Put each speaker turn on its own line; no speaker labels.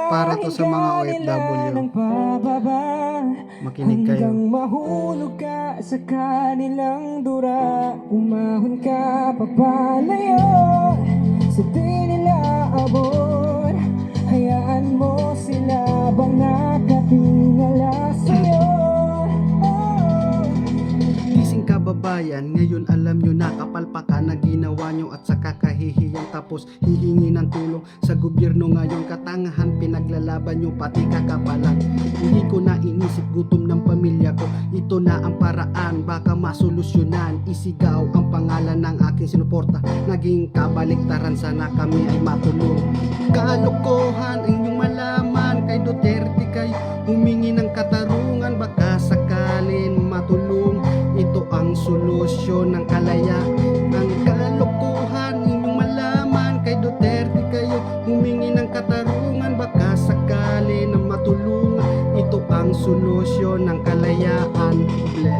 Para to sa mga OFW. Makinig kayo.
Hanggang mahulog ka sa kanilang dura. Umahon ka papalayo sa di nila abot. Hayaan mo sila bang nakatingala sa'yo.
Gising kababayan, ngayon alam nyo na kapalpakan na ginawa nyo at saka kahihiyang tapos hihingi ng tulong sa gobyerno ngayon. Katangahan pinaglalaban nyo pati kakapalan. Hindi ko na inisip gutom ng pamilya ko, ito na ang paraan baka masolusyonan. Isigaw ang pangalan ng aking sinuporta, naging kabaliktaran sana kami ay matulong. Kalokohan ang inyong malaman, kay Duterte kayo humingi ng katarungan, baka sakalin matulong. Ito ang solusyon ng kalayaan. Ang kalokohan inyong malaman, kay Duterte kayo humingi ng katarungan, baka sakali na matulungan. Ito ang solusyon ng kalayaan. Ble.